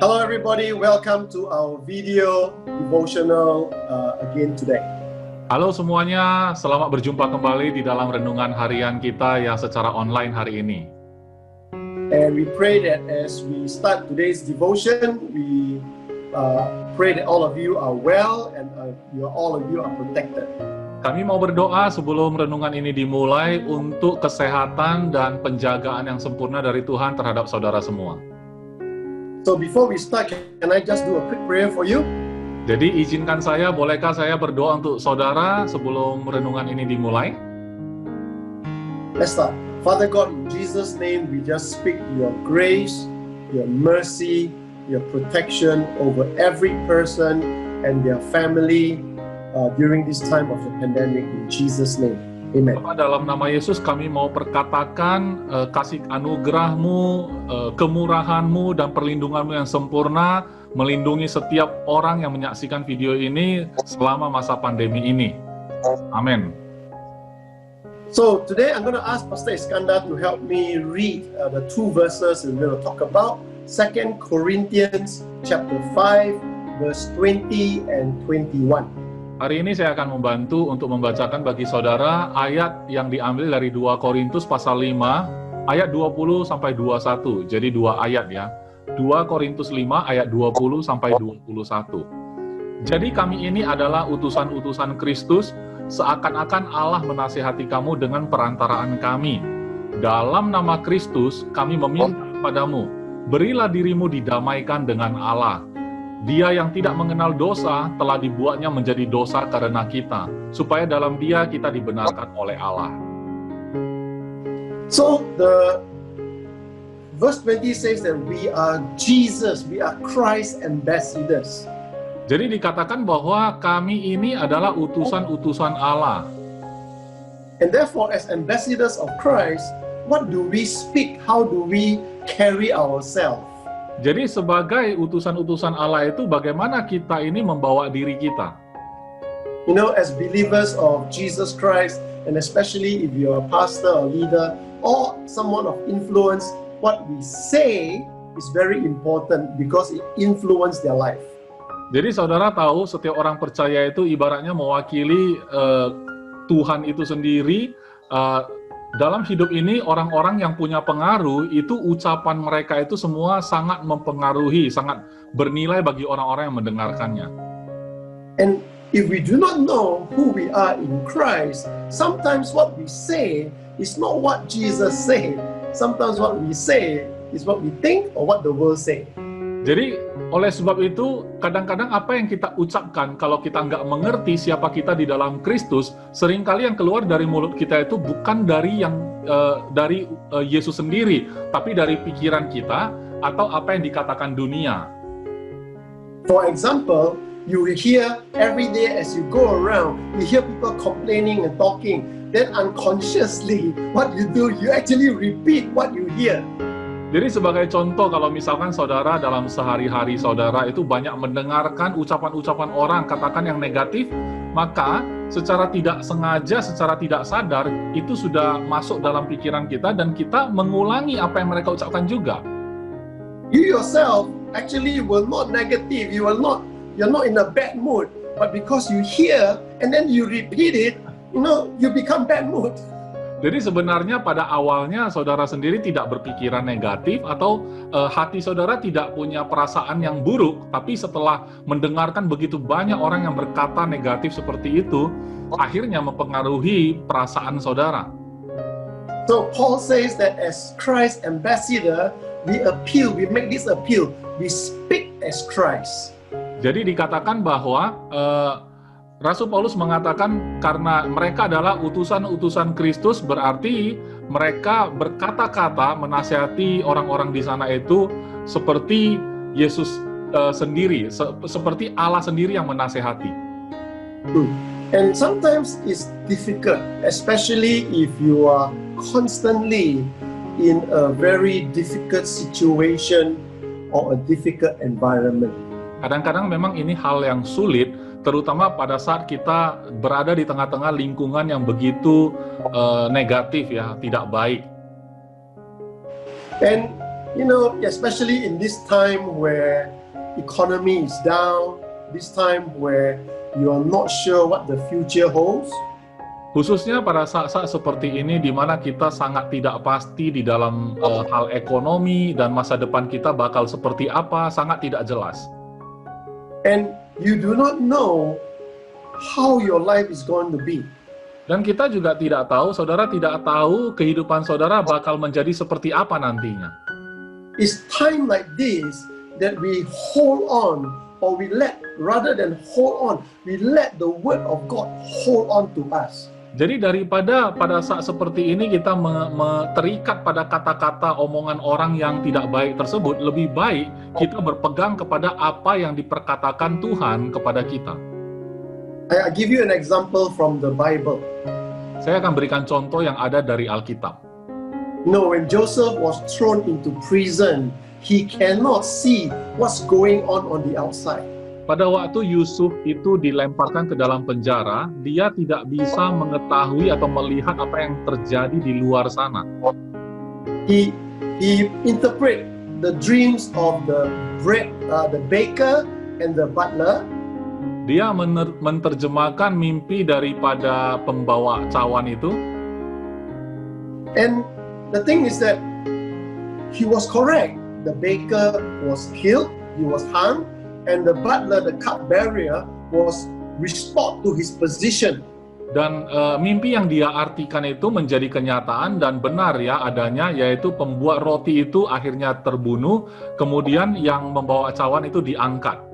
Hello everybody, welcome to our video devotional again today. Halo semuanya, selamat berjumpa kembali di dalam renungan harian kita yang secara online hari ini. And we pray that as we start today's devotion, we pray that all of you are well and all of you are protected. Kami mau berdoa sebelum renungan ini dimulai untuk kesehatan dan penjagaan yang sempurna dari Tuhan terhadap saudara semua. So before we start, can I just do a quick prayer for you? Jadi izinkan saya, bolehkah saya berdoa untuk saudara sebelum renungan ini dimulai? Let's start. Father God, in Jesus' name, we just speak your grace, your mercy, your protection over every person and their family during this time of the pandemic. In Jesus' name, amen. Bapa, dalam nama Yesus kami mau perkatakan kasih anugerah-Mu, kemurahan-Mu dan perlindungan-Mu yang sempurna melindungi setiap orang yang menyaksikan video ini selama masa pandemi ini. Amin. So today I'm going to ask Pastor Iskandar to help me read the two verses we're going to talk about. 2 Corinthians chapter 5 verse 20 and 21. Hari ini saya akan membantu untuk membacakan bagi saudara ayat yang diambil dari 2 Korintus pasal 5 ayat 20 sampai 21. Jadi dua ayat ya. 2 Korintus 5 ayat 20 sampai 21. Jadi kami ini adalah utusan-utusan Kristus, seakan-akan Allah menasihati kamu dengan perantaraan kami. Dalam nama Kristus kami meminta kepadamu, berilah dirimu didamaikan dengan Allah. Dia yang tidak mengenal dosa telah dibuatnya menjadi dosa karena kita, supaya dalam Dia kita dibenarkan oleh Allah. So the verse 20 says that we are Jesus, we are Christ ambassadors. Jadi dikatakan bahwa kami ini adalah utusan-utusan Allah. And therefore, as ambassadors of Christ, what do we speak? How do we carry ourselves? Jadi sebagai utusan-utusan Allah itu bagaimana kita ini membawa diri kita? You know, as believers of Jesus Christ, and especially if you're a pastor or leader or someone of influence, what we say is very important because it influences their life. Jadi saudara tahu setiap orang percaya itu ibaratnya mewakili Tuhan itu sendiri. Dalam hidup ini orang-orang yang punya pengaruh itu ucapan mereka itu semua sangat mempengaruhi, sangat bernilai bagi orang-orang yang mendengarkannya. And if we do not know who we are in Christ, sometimes what we say is not what Jesus said. Sometimes what we say is what we think or what the world say. Jadi oleh sebab itu kadang-kadang apa yang kita ucapkan kalau kita nggak mengerti siapa kita di dalam Kristus, seringkali yang keluar dari mulut kita itu bukan dari Yesus sendiri, tapi dari pikiran kita atau apa yang dikatakan dunia. For example, you hear every day as you go around, you hear people complaining and talking. Then unconsciously, what you do, you actually repeat what you hear. Jadi sebagai contoh, kalau misalkan saudara dalam sehari-hari saudara itu banyak mendengarkan ucapan-ucapan orang, katakan yang negatif, maka secara tidak sengaja, secara tidak sadar, itu sudah masuk dalam pikiran kita dan kita mengulangi apa yang mereka ucapkan juga. You yourself actually were not negative, you're not in a bad mood, but because you hear and then you repeat it, you become bad mood. Jadi sebenarnya pada awalnya saudara sendiri tidak berpikiran negatif atau hati saudara tidak punya perasaan yang buruk, tapi setelah mendengarkan begitu banyak orang yang berkata negatif seperti itu, akhirnya mempengaruhi perasaan saudara. So Paul says that as Christ ambassador, we make this appeal, we speak as Christ. Jadi dikatakan bahwa Rasul Paulus mengatakan karena mereka adalah utusan-utusan Kristus, berarti mereka berkata-kata menasihati orang-orang di sana itu seperti Yesus sendiri, seperti Allah sendiri yang menasihati. And sometimes it's difficult, especially if you are constantly in a very difficult situation or a difficult environment. Kadang-kadang memang ini hal yang sulit, terutama pada saat kita berada di tengah-tengah lingkungan yang begitu negatif ya, tidak baik. And especially in this time where economy is down, this time where you are not sure what the future holds. Khususnya pada saat-saat seperti ini di mana kita sangat tidak pasti di dalam hal ekonomi dan masa depan kita bakal seperti apa, sangat tidak jelas. And you do not know how your life is going to be. Dan kita juga tidak tahu, saudara tidak tahu kehidupan saudara bakal menjadi seperti apa nantinya. It's time like this that we hold on, or we let, rather than hold on, we let the word of God hold on to us. Jadi daripada pada saat seperti ini kita terikat pada kata-kata omongan orang yang tidak baik tersebut, lebih baik kita berpegang kepada apa yang diperkatakan Tuhan kepada kita. I give you an example from the Bible. Saya akan berikan contoh yang ada dari Alkitab. When Joseph was thrown into prison, he cannot see what's going on the outside. Pada waktu Yusuf itu dilemparkan ke dalam penjara, dia tidak bisa mengetahui atau melihat apa yang terjadi di luar sana. He interpret the dreams of the baker and the butler. Dia menerjemahkan mimpi daripada pembawa cawan itu. And the thing is that he was correct. The baker was killed, he was hung, and the butler, the cupbearer, was restored to his position. Dan mimpi yang dia artikan itu menjadi kenyataan dan benar ya adanya, yaitu pembuat roti itu akhirnya terbunuh, kemudian yang membawa cawan itu diangkat.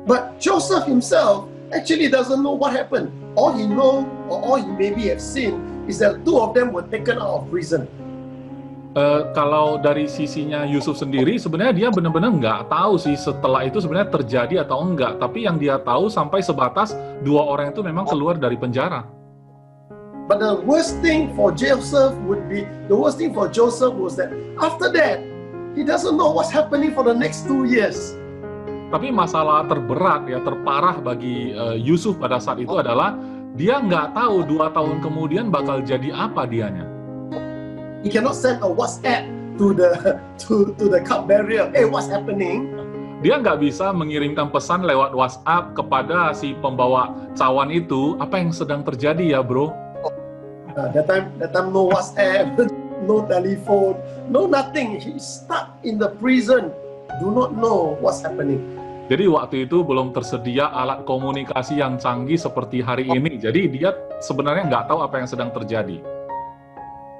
But Joseph himself actually doesn't know what happened. All he know, or all he maybe have seen, is that two of them were taken out of prison. Kalau dari sisinya Yusuf sendiri, sebenarnya dia benar-benar nggak tahu sih setelah itu sebenarnya terjadi atau enggak. Tapi yang dia tahu sampai sebatas dua orang itu memang keluar dari penjara. But the worst thing for Joseph was that after that, he doesn't know what's happening for the next 2 years. Tapi masalah terberat ya, terparah bagi Yusuf pada saat itu adalah dia nggak tahu 2 tahun kemudian bakal jadi apa dianya. He cannot send a WhatsApp to the cupbearer. Hey, what's happening? Dia nggak bisa mengirimkan pesan lewat WhatsApp kepada si pembawa cawan itu, apa yang sedang terjadi ya bro? That time no WhatsApp, no telephone, no nothing. He's stuck in the prison. Do not know what's happening. Jadi waktu itu belum tersedia alat komunikasi yang canggih seperti hari ini. Jadi dia sebenarnya nggak tahu apa yang sedang terjadi.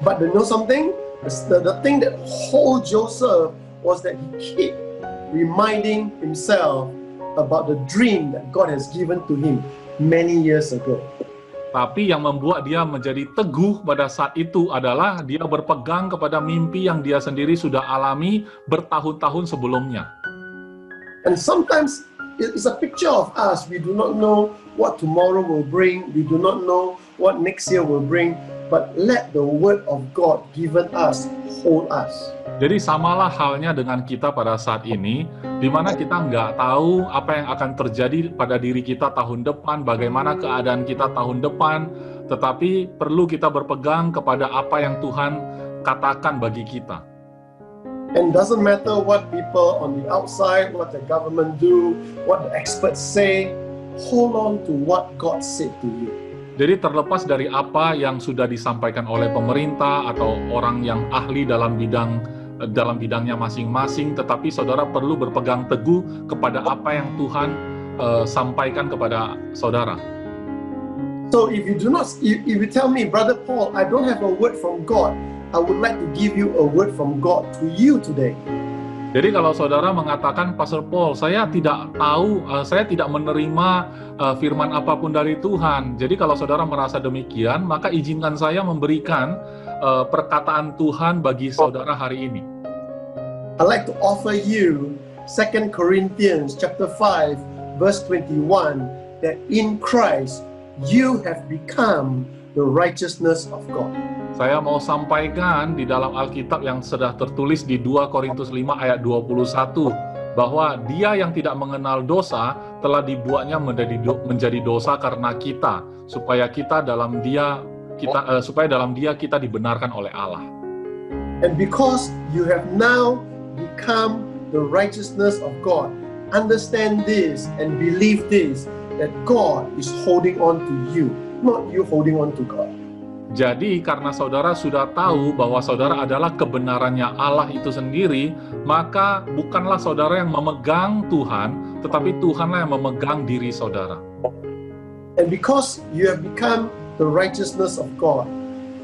But you know something? The thing that hold Joseph was that he keep reminding himself about the dream that God has given to him many years ago. Tapi yang membuat dia menjadi teguh pada saat itu adalah dia berpegang kepada mimpi yang dia sendiri sudah alami bertahun-tahun sebelumnya. And sometimes it's a picture of us. We do not know what tomorrow will bring. We do not know what next year will bring. But let the word of God given us hold us. Jadi samalah halnya dengan kita pada saat ini, di mana kita nggak tahu apa yang akan terjadi pada diri kita tahun depan, bagaimana keadaan kita tahun depan, tetapi perlu kita berpegang kepada apa yang Tuhan katakan bagi kita. And doesn't matter what people on the outside, what the government do, what the experts say, hold on to what God said to you. Jadi terlepas dari apa yang sudah disampaikan oleh pemerintah atau orang yang ahli dalam bidangnya masing-masing, tetapi saudara perlu berpegang teguh kepada apa yang Tuhan sampaikan kepada saudara. So if you tell me, Brother Paul, I don't have a word from God, I would like to give you a word from God to you today. Jadi kalau saudara mengatakan, Pastor Paul, saya tidak tahu, saya tidak menerima firman apapun dari Tuhan. Jadi kalau saudara merasa demikian, maka izinkan saya memberikan perkataan Tuhan bagi saudara hari ini. I'd like to offer you 2 Corinthians chapter 5, verse 21, that in Christ you have become the righteousness of God. Saya mau sampaikan di dalam Alkitab yang sudah tertulis di 2 Korintus 5 ayat 21 bahwa dia yang tidak mengenal dosa telah dibuatnya menjadi dosa karena kita, supaya dalam dia kita dibenarkan oleh Allah. And because you have now become the righteousness of God, understand this and believe this, that God is holding on to you, not you holding on to God. Jadi karena saudara sudah tahu bahwa saudara adalah kebenarannya Allah itu sendiri, maka bukanlah saudara yang memegang Tuhan, tetapi Tuhanlah yang memegang diri saudara. And because you have become the righteousness of God,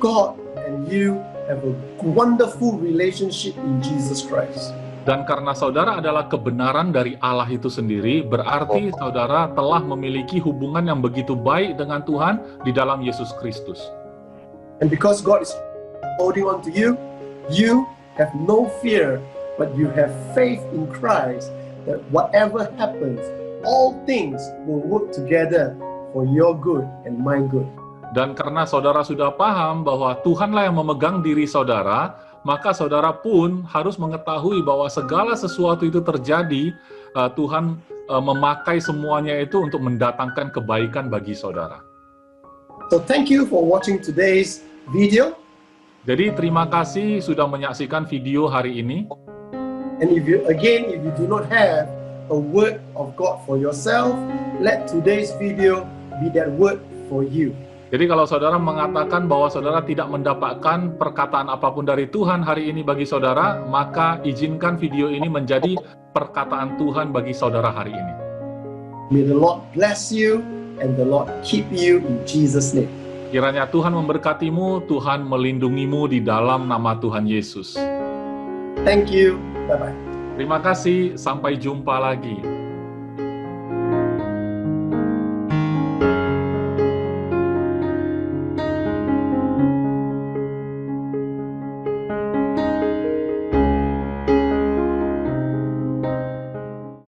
God and you have a wonderful relationship in Jesus Christ. Dan karena saudara adalah kebenaran dari Allah itu sendiri, berarti saudara telah memiliki hubungan yang begitu baik dengan Tuhan di dalam Yesus Kristus. And because God is holding on to you, you have no fear, but you have faith in Christ that whatever happens, all things will work together for your good and my good. Dan karena saudara sudah paham bahwa Tuhanlah yang memegang diri saudara, maka saudara pun harus mengetahui bahwa segala sesuatu itu terjadi, Tuhan memakai semuanya itu untuk mendatangkan kebaikan bagi saudara. So thank you for watching today's video. Jadi terima kasih sudah menyaksikan video hari ini. And if you do not have a word of God for yourself, let today's video be that word for you. Jadi kalau saudara mengatakan bahwa saudara tidak mendapatkan perkataan apapun dari Tuhan hari ini bagi saudara, maka izinkan video ini menjadi perkataan Tuhan bagi saudara hari ini. May the Lord bless you and the Lord keep you in Jesus' name. Kiranya Tuhan memberkatimu, Tuhan melindungimu di dalam nama Tuhan Yesus. Thank you. Bye-bye. Terima kasih, sampai jumpa lagi.